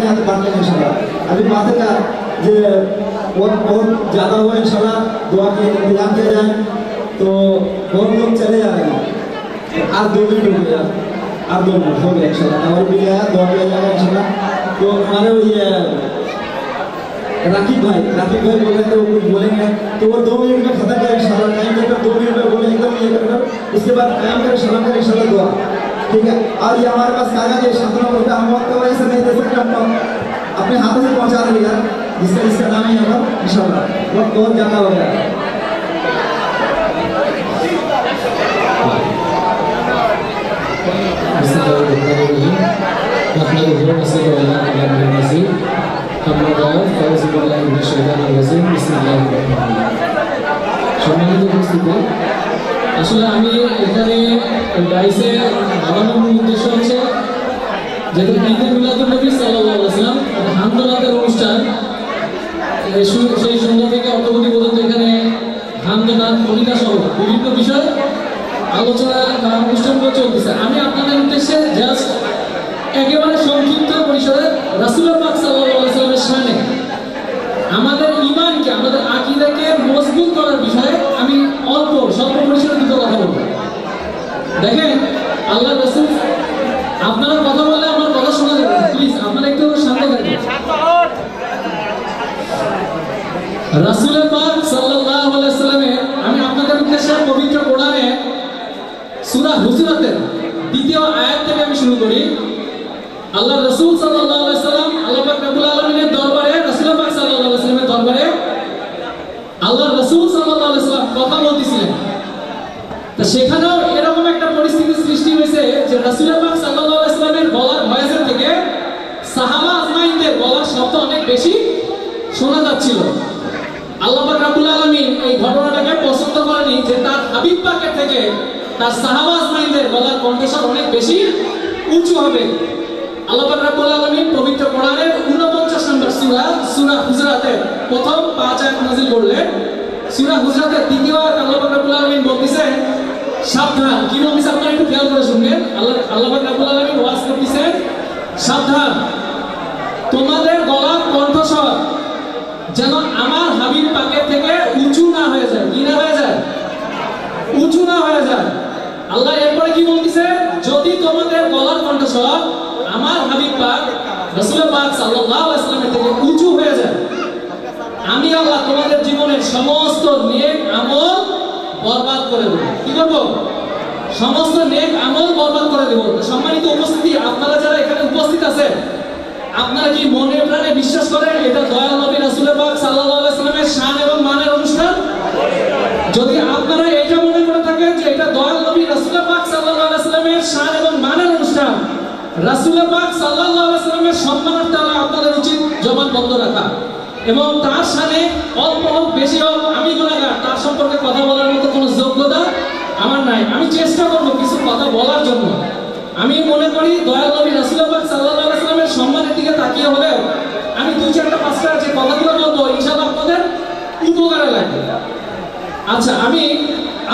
अपने हाथ बांट लेंगे इंशाल्लाह। अभी बातें का जो बहुत ज़्यादा हुआ इंशाल्लाह, दुआ के इंतजाम किया जाए। तो बहुत लोग चले जा रहे हैं, आज 2 मिनट हो गया, आप 2 मिनट हो गया इंशाल्लाह। और भी आया, दुआ किया जाएगा इंशाल्लाह। तो हमारे ये राकिब भाई बोल रहे थे वो कुछ बोलेंगे, तो वो 2 मिनट में खत्म करें इंशाल्लाह। टाइम देकर 2 मिनट में बोले एकदम ये कर, उसके बाद कायम करें सलाम करें इंशाल्लाह दुआ, ठीक है। और ये हमारे पास कागज है 17 रुपये, हम वक्त वजह से नहीं दे सकते, हम अपने हाथों से पहुँचा देंगे यार, जिसका नाम है यहाँ पर इंशाल्लाह। वक्त बहुत ज़्यादा हो गया। আসলে আমি এখানে ডাইসে বানানোর উদ্দেশ্য হচ্ছে যেহেতু ঈদে মিলাদুন নবী সাল্লাল্লাহু আলাইহি ওয়াসাল্লাম হামদনাথের অনুষ্ঠান, সেই সন্ধ্যা থেকে অদ্যবধি পর্যন্ত এখানে হামদনাথ কবিতা সহ বিভিন্ন বিষয় আলোচনা বা অনুষ্ঠানগুলো চলতেছে। আমি আপনাদের উদ্দেশ্যে জাস্ট একেবারে সংক্ষিপ্ত পরিসরে রাসূলুল্লাহ পাক সাল্লাল্লাহু আলাইহি ওয়াসাল্লামের শানে আমাদের ঈমানকে, আমাদের আকীদাকে মজবুত করার বিষয়ে আমি স্বল্প পরিসরে দুটো কথা বলবো। দেখেন, আল্লাহ রাসূল, আপনারা কথা বললে আমার কথা শোনা যাবে, প্লিজ আপনারা একটু শান্ত থাকবেন। রাসূল পাক সাল্লাল্লাহু আলাইহি ওয়াসাল্লামের আমি আপনাদের উদ্দেশ্যে পবিত্র কোরআনে সূরা হুজুরাতের 2য় আয়াত থেকে আমি শুরু করি। আল্লাহ রাসূল সাল্লাল্লাহু আলাইহি ওয়াসাল্লাম আল্লাহ পাক রব্বুল আলামিনের দরবারে, রাসূল পাক সাল্লাল্লাহু আলাইহি ওয়াসাল্লামের দরবারে আল্লাহ রাসূল সাল্লাল্লাহু আলাইহি ওয়াসাল্লাম কথা বলতেছিলেন। তো সেখানেও এরকম একটা পরিস্থিতি সৃষ্টি হয়েছে যে রাসূল পাক সাল্লাল্লাহু আলাইহি ওয়াসাল্লামের গলার ভয়েসের থেকে সাহাবা আজমাইনদের গলার শব্দ অনেক বেশি শোনা যাচ্ছিল। আল্লাহ পাক রব্বুল আলামিন এই ঘটনাটাকে পছন্দ করেনি যে তার হাবিব পাকের থেকে তার সাহাবা আজমাইনদের গলার কণ্ঠস্বর অনেক বেশি উঁচু হবে। আল্লাহ পাক রব্বুল আলামিন পবিত্র কোরআনের 49 নম্বর সূরা হুজুরাতের প্রথম 5 আয়াত নাযিল করলেন। সূরা হুজুরাতের 2য় আয়াত আল্লাহ পাক রব্বুল আলামিন বলতেছেন, সাবধান। কি বলতেছে আপনারা একটু খেয়াল করে শুনবেন। আল্লাহ পাক রব্বুল আলামিন ওয়াজ করতেছেন, সাবধান, তোমাদের গলার কণ্ঠস্বর যেন আমার হাবিব পাকের থেকে উঁচু না হয়ে যায়। কি না হয়ে যায়? উঁচু না হয়ে যায়। আল্লাহ এরপরে কি বলতেছে, যদি তোমাদের গলার কণ্ঠস্বর আমার হাবিব পাক রাসূল পাক সাল্লাল্লাহু আলাইহি ওয়াসাল্লামের থেকে উঁচু হয়ে যায়, আমি আল্লাহ তোমাদের জীবনের সমস্ত নেক আমল বরবাদ করে দেব। কি করব? সমস্ত নেক আমল বরবাদ করে দেব। সম্মানিত উপস্থিতি, আপনারা যারা এখানে উপস্থিত আছেন, আপনারা কি মনে প্রাণে বিশ্বাস করেন এটা দয়াল নবী রাসূল পাক সাল্লাল্লাহু আলাইহি ওয়াসাল্লামের শান এবং মানের অনুষ্ঠান? যদি আপনারা এটা মনে করে থাকেন যে এটা দয়াল নবী রাসূল পাক সাল্লাল্লাহু আলাইহি ওয়াসাল্লামের শান এবং মানের অনুষ্ঠান, রাসূল পাক সাল্লাল্লাহু আলাইহি ওয়াসাল্লামের সম্মানার্থে আপনাদের উচিত জবান বন্ধ রাখা এবং তার শানে অল্প হোক বেশি হোক আমি গুনাহগার, তার সম্পর্কে কথা বলার মতো কোনো যোগ্যতা আমার নাই। আমি চেষ্টা করব কিছু কথা বলার জন্য। আমি মনে করি দয়াল নবী রাসূল পাক সাল্লাল্লাহু আলাইহি ওয়াসাল্লামের সম্মানের দিকে তাকিয়ে হলেও আমি 2-4টা 5টা যে কথাগুলো বলবো ইনশাআল্লাহ আপনাদের উপকারে লাগবে। আচ্ছা,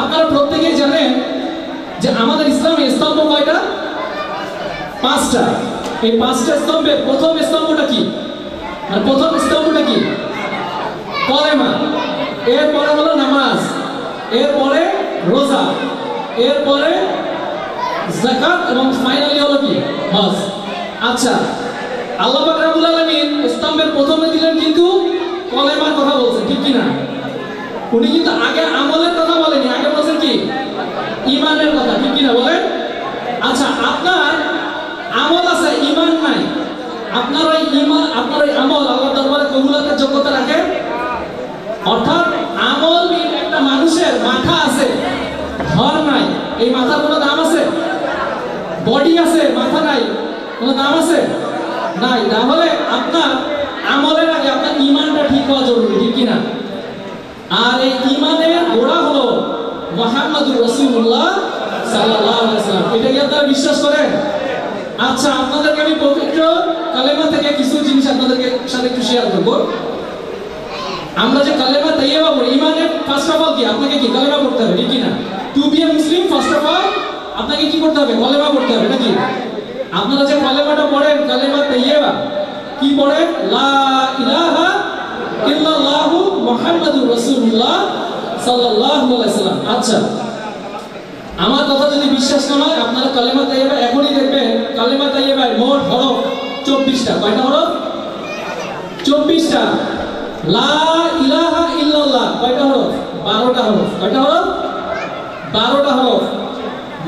আপনারা প্রত্যেকেই জানেন যে আমাদের ইসলামের স্তম্ভ কয়টা? 5টা। এই 5টা স্তম্ভের প্রথম স্তম্ভটা কি? আর প্রথম স্তম্ভটা কি? কলেমা। এরপরে হলো নামাজ, এরপরে রোজা, এরপরে যাকাত এবং ফাইনালি হলো কি? হজ। আচ্ছা, আল্লাহ পাক রব্বুল আলামিন স্তম্ভের প্রথমে দিলেন কিন্তু কলেমার কথা বলছেন, ঠিক কি না? উনি কিন্তু আগে আমলের কথা বলেনি, আগে বলছেন কি? ঈমানের কথা, ঠিক কি না বলেন? আচ্ছা, আপনার আমল আছে, ঈমান নাই, আপনার ওই ঈমান, আপনার ওই আমল আল্লাহর দরবারে কবুলাতের যোগ্যতা রাখে? অর্থাৎ আমলবিহীন একটা মানুষের মাথা আছে, ঘর নাই, এই মাথার কোনো দাম আছে? বডি আছে, মাথা নাই, কোনো দাম আছে? নাই। তাহলে আপনার আমলের আগে আপনার ঈমানটা ঠিক হওয়া জরুরি, ঠিক কি না? আর এই ঈমানের গোড়া হলো মুহাম্মাদুর রাসূলুল্লাহ সাল্লাল্লাহু আলাইহি ওয়াসাল্লাম। এটা কি আপনারা বিশ্বাস করেন? আচ্ছা, আপনাদেরকে আমি পবিত্র কালেমা থেকে কিছু জিনিস আপনাদেরকে সাথে একটু শেয়ার করব। আমরা যে কালেমা তাইয়্যিবা পড়ি, ঈমানের ফার্স্ট অফ অল কি? আপনাকে কি কালেমা পড়তে হবে, ঠিক কি না? To be a Muslim first of all আপনাকে কি করতে হবে? কালেমা পড়তে হবে, নাকি? আপনারা যে কালেমাটা পড়েন কালেমা তাইয়্যিবা, কি পড়ে? লা ইলাহা ইল্লাল্লাহু মুহাম্মাদুর রাসূলুল্লাহ সাল্লাল্লাহু আলাইহি সাল্লাম। আচ্ছা, আমার কথা যদি বিশ্বাস না হয় আপনারা কালেমা তাইয়্যিবা এখনই দেখবেন। কালেমা তাইয়্যিবার মোট হরফ 24টা। কয়টা হরফ? 24টা। লা ইলাহা ইল্লাল্লাহ কয়টা হরফ? 12টা হরফ। কয়টা হরফ? 12টা হরফ।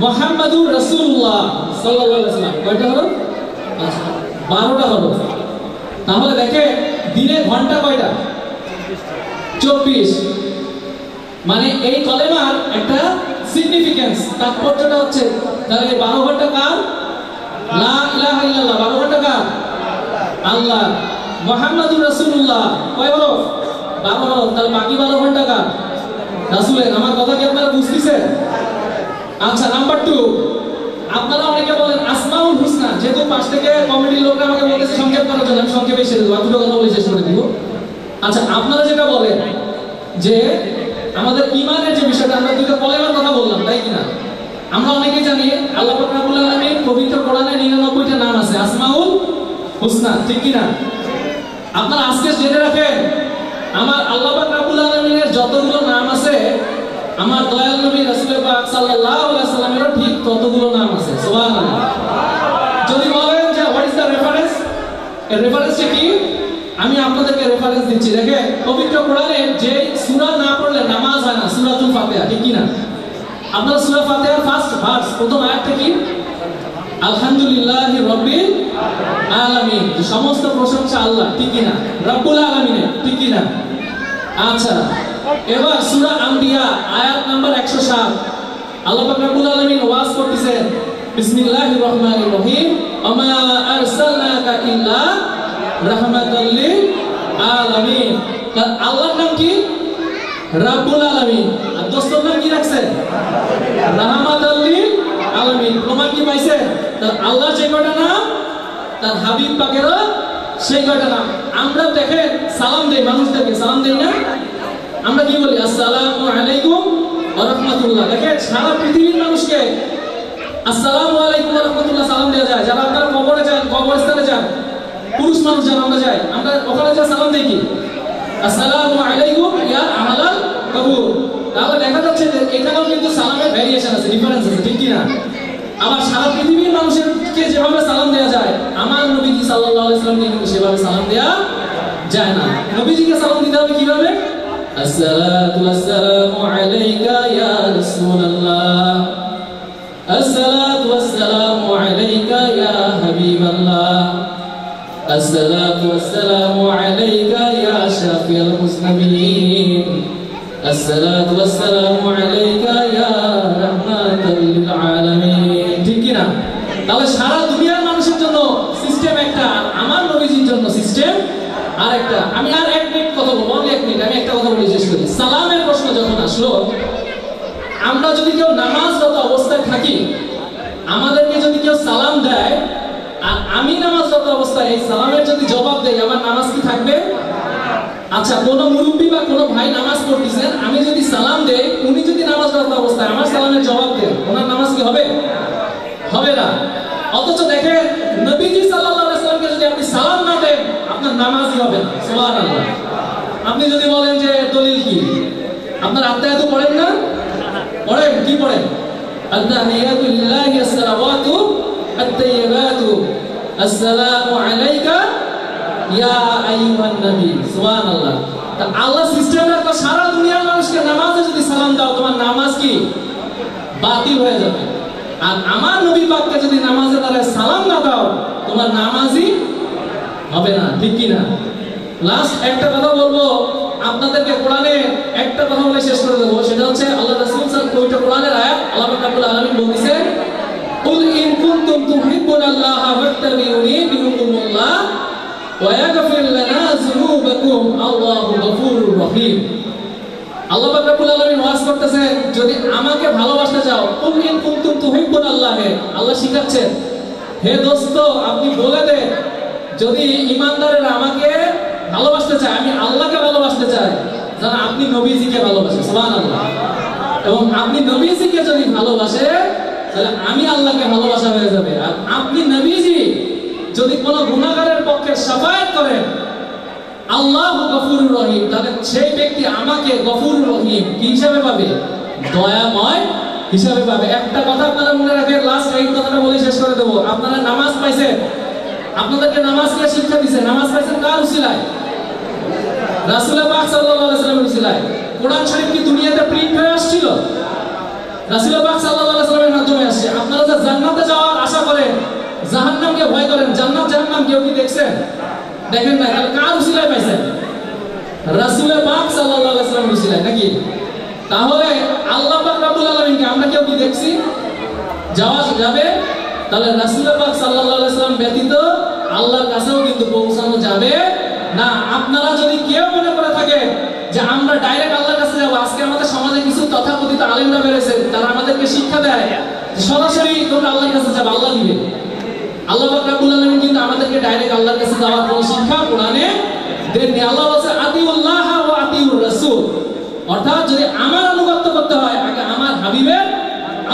মুহাম্মাদুর রাসূলুল্লাহ সাল্লাল্লাহু আলাইহি সাল্লাম কয়টা হরফ? আচ্ছা, 12টা হরফ। তাহলে দেখে দিনে ঘন্টা কয়টা? 24। মানে এই কলেমার একটা সিগনিফিকেন্স, তাৎপর্যটা হচ্ছে তাহলে 12 ঘন্টা কার? লা ইলাহা ইল্লাল্লাহ 12 ঘন্টা কার? আল্লাহ। মুহাম্মাদুর রাসূলুল্লাহ কয় হরফ? 12 হরফ। তাহলে বাকি 12 ঘন্টা কার? রাসূলের। আমার কথা কি আপনারা বুঝতেছেন? আচ্ছা, নাম্বার 2, আপনারা অনেকে বলেন আসমাউল হুসনা। যেহেতু পাশ থেকে কমিটির লোকরা আমাকে বলেছে সংক্ষেপ করার জন্য, আমি সংক্ষেপে শেষ করব, দুটো কথা বলে শেষ করে দিব। আচ্ছা, আপনারা যেটা বলেন যে আমাদের ঈমানের যে বিষয়টা, আমরা দুটো কলেমার কথা বললাম, তাই কিনা? আমরা অনেকেই জানি আল্লাহ পাক রব্বুল আলামিন পবিত্র কোরআনে 99টা নাম আছে আসমাউল হুসনা, ঠিক কিনা? আপনারা আজকে জেনে রাখেন, আমার আল্লাহ পাক রব্বুল আলামিনের যতগুলো নাম আছে, আমার দয়াল নবী রাসূল পাক সাল্লাল্লাহু আলাইহি ওয়াসাল্লামেরও ঠিক ততগুলো নাম আছে। সুবহানাল্লাহ। যদি বলেন যে হোয়াট ইজ দ্য রেফারেন্স, এর রেফারেন্সটা কি? আমি আপনাদেরকে রেফারেন্স দিচ্ছি। দেখেন, পবিত্র কোরআনে যে সূরা না পড়লে নামাজ হয় না, সূরাতুল ফাতিহা, ঠিক কি না? আপনারা সূরা ফাতিহার ফার্স্ট ভার্স, প্রথম আয়াতটা কি? আলহামদুলিল্লাহি রাব্বিল আলামিন, সমস্ত প্রশংসা আল্লাহ, ঠিক কি না? রব্বুল আলামিনের, ঠিক কি না? আচ্ছা, এবার সূরা আম্বিয়া আয়াত নাম্বার 107, আল্লাহ পাক রব্বুল আলামিন ওয়াজ করতেছেন, বিসমিল্লাহির রহমানির রহিম, আমা আরসালনাকা ইল্লা রাহমাতাল লিল আলামিন। আল্লাহর নাম কি? রব্বুল আলামিন। আর দোস্তর নাম কি রাখছেন? রাহমাতাল লিল আলামিন। প্রমাণ কি পাইছে? আল্লাহ যে কয়টা নাম, তার হাবিব পাকেরও সেই কয়টা নাম। আমরা দেখেন সালাম দেই, মানুষদেরকে সালাম দেই না? আমরা কি বলি? আসসালামু আলাইকুম ওয়া রাহমাতুল্লাহ। দেখেন সারা পৃথিবীর মানুষকে আসসালামু আলাইকুম ওয়া রাহমাতুল্লাহ সালাম দেয়া যায়। যারা আপনারা কবরে যান, কবরস্থানে যান, পুরুষ মানুষ যারা আমরা যাই, আমরা ওখানে যা সালাম দেই কি? আসসালামু আলাইকুম ইয়া আহলাল কবর। তাহলে দেখা যাচ্ছে যে এখানেও কিন্তু সালামের ভেরিয়েশন আছে, ডিফারেন্স আছে, ঠিক কি না? আবার সারা পৃথিবীর মানুষকে যেভাবে সালাম দেয়া যায়, আমার নবীজি সাল্লাল্লাহু আলাইহি ওয়াসাল্লামকে কিন্তু সেভাবে সালাম দেয়া যায় না। নবীজিকে সালাম দিতে হবে কিভাবে? আসসালাতু ওয়াসসালামু আলাইকা ইয়া রাসূলুল্লাহ, আসসালাতু ওয়াসসালামু আলাইকা ইয়া হাবিবাল্লাহ, আসসালাতু ওয়াসসালামু আলাইকা ইয়া শাফিউল মুজনিবিন, আসসালাতু ওয়াসসালামু আলাইকা ইয়া রাহমাতাল লিল আলামিন, ঠিক কি না? তাহলে সারা দুনিয়ার মানুষের জন্য সিস্টেম একটা, আমার নবীজির জন্য সিস্টেম আরেকটা। আমি আর 1 মিনিট কথা বলবো, অনলি 1 মিনিট, আমি একটা কথা বলে শেষ করি। সালামের প্রশ্ন যখন আসলো, আমরা যদি কেউ নামাজরত অবস্থায় থাকি, আমাদেরকে যদি কেউ সালাম দেয় আর আমি নামাজরত অবস্থায় এই সালামের যদি জবাব দেই, আমার নামাজ কি থাকবে? আচ্ছা, কোনো মুরব্বী বা কোনো ভাই নামাজ পড়তেছেন, আমি যদি সালাম দেই, উনি যদি নামাজরত অবস্থায় আমার সালামের জবাব দেন, ওনার নামাজ কি হবে? হবে না। অথচ দেখেন নবীজি সাল্লাল্লাহু আলাইহি ওয়াসাল্লামকে যদি আপনি সালাম না দেন, আপনার নামাজই হবে না। সুবহানাল্লাহ। আপনি যদি বলেন যে দলিল কি, আপনার আত্তায়াতু পড়েন না? পড়েন, কি পড়েন? আত-তাহিয়াতু লিল্লাহি আস-সালাওয়াতু আত-তাইয়্যিবাতু আসসালামু আলাইকা ইয়া আইয়ুহান নবী। সুবহানাল্লাহ। তা আল্লাহ সিস্টেম রাখা, সারা দুনিয়ার মানুষকে নামাজে যদি সালাম দাও, তোমার নামাজ কি বাতিল হয়ে যাবে। আর আমার নবী পাককে যদি নামাজে দাঁড়ায় সালাম না দাও, তোমার নামাজই হবে না, ঠিক কি না? লাস্ট একটা কথা বলবো আপনাদেরকে, কোরআনে একটা কথা বলে শেষ করে দেবো, সেটা হচ্ছে আল্লাহ রাসূল পবিত্র কোরআনের আয়াত, আল্লাহ রাব্বুল আলামিন বলেছেন, কুল ইন কুনতুম তুহিব্বুনাল্লাহা ফাত্তাবিউনি বিহুকুমুল্লাহ ওয়া ইয়াগফির লানা যুনুবাকুম আল্লাহু গফুরুর রহিম। আল্লাহ রাব্বুল আলামিন ওয়াজ করতেছেন, যদি আমাকে ভালোবাসতে চাও, কুল ইন কুনতুম তুহিব্বুনাল্লাহ, আল্লাহ শিখাচ্ছেন, হে দোস্ত আপনি বলে দেন, যদি ঈমানদারেরা আমাকে ভালোবাসতে চায়, আমি আল্লাহকে ভালোবাসতে চাই, যেন আপনি নবীজিকে ভালোবাসেন। সুবহানাল্লাহ। এবং আপনি নবীজিকে যদি ভালোবাসে, তাহলে আমি আল্লাহকে ভালোবাসা হয়ে যাবে। আর আপনি নবীজি যদি কোনো গুনাহগারের পক্ষে শাফায়াত করেন আল্লাহু গফুরুর রহিম, তাহলে সেই ব্যক্তি আমাকে গফুরুর রহিম কি হিসাবে পাবে? দয়াময় হিসাবে পাবে। একটা কথা আপনারা মনে রাখেন, লাস্ট এই কথাটা বলে শেষ করে দেব। আপনারা নামাজ পাইছেন, আপনাদেরকে নামাজ কে শিক্ষা দিয়েছে? নামাজ পাইছেন কার উসিলায়? রাসূল পাক সাল্লাল্লাহু আলাইহি ওয়াসাল্লামের উসিলায়। কোরআন শরীফ কি দুনিয়াতে প্রিন্ট হয়ে আসছিল? রাসূল পাক সাল্লাল্লাহু আলাইহি ওয়াসাল্লামের মাধ্যমে আসছে। আপনারা যে জান্নাতে যাওয়ার আশা করেন, জাহান্নামকে ভয় করেন, জান্নাত জাহান্নাম কেউ কি দেখছেন? দেখেন না, তাহলে কার উসিলায় পাইছেন? রাসূল পাক সাল্লাল্লাহু আলাইহি ওয়াসাল্লামের উসিলায় নাকি? তাহলে আল্লাহ পাক রব্বুল আলামিনকে আমরা কেউ কি দেখছি? যাওয়া যাবে? তাহলে রাসূল পাক সাল্লাল্লাহু আলাইহি ওয়াসাল্লাম ব্যতীত আল্লাহর কাছেও কিন্তু পৌঁছানো যাবে না। আপনারা যদি কেউ মনে করে থাকেন যে আমরা ডাইরেক্ট আল্লাহর কাছে যাব, আজকে আমাদের সমাজে কিছু তথাকথিত আলেমরা বেড়েছে, তারা আমাদেরকে শিক্ষা দেয় সরাসরি তোমরা আল্লাহর কাছে যাবে, আল্লাহ দিবে। আল্লাহ পাক রব্বুল আলামিন কিন্তু আমাদেরকে ডাইরেক্ট আল্লাহর কাছে যাওয়ার কোনো শিক্ষা কোরআনে দেননি। আল্লাহ বলেছে আতিউল্লাহ ওয়া আতিউর রাসূল, অর্থাৎ যদি আমার আনুগত্য করতে হয় আগে আমার হাবিবের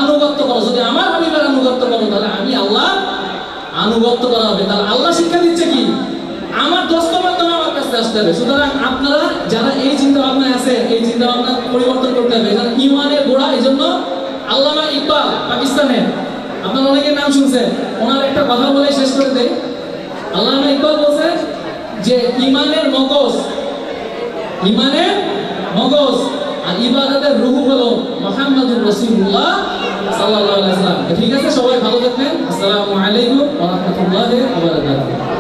আনুগত্য করো। যদি আমার হাবিবের আনুগত্য করো তাহলে আমি আল্লাহ আনুগত্য করা হবে। তাহলে আল্লাহ শিক্ষা দিচ্ছে কি? আমার দোস্তের মাধ্যমে আমার কাছে আসতে হবে। সুতরাং আপনারা যারা এই চিন্তা ভাবনায় আছে, এই চিন্তা ভাবনা পরিবর্তন করতে হবে। এখানে ইমানের গোড়া, এই জন্য আল্লামা ইকবাল পাকিস্তানের, আপনারা অনেকের নাম শুনছেন, ওনার একটা কথা বলে শেষ করে দেই। আল্লামা ইকবাল বলছে যে ইমানের মগজ, ইমানের মগজ আর ইবাদতের রূহ হলো মুহাম্মদুর রাসূলুল্লাহ সাল্লাল্লাহু আলাইহি ওয়াসাল্লাম। ঠিক আছে, সবাই ভালো থাকবেন। আসসালামু আলাইকুম ওয়া রাহমাতুল্লাহি ওয়া বারাকাতুহু।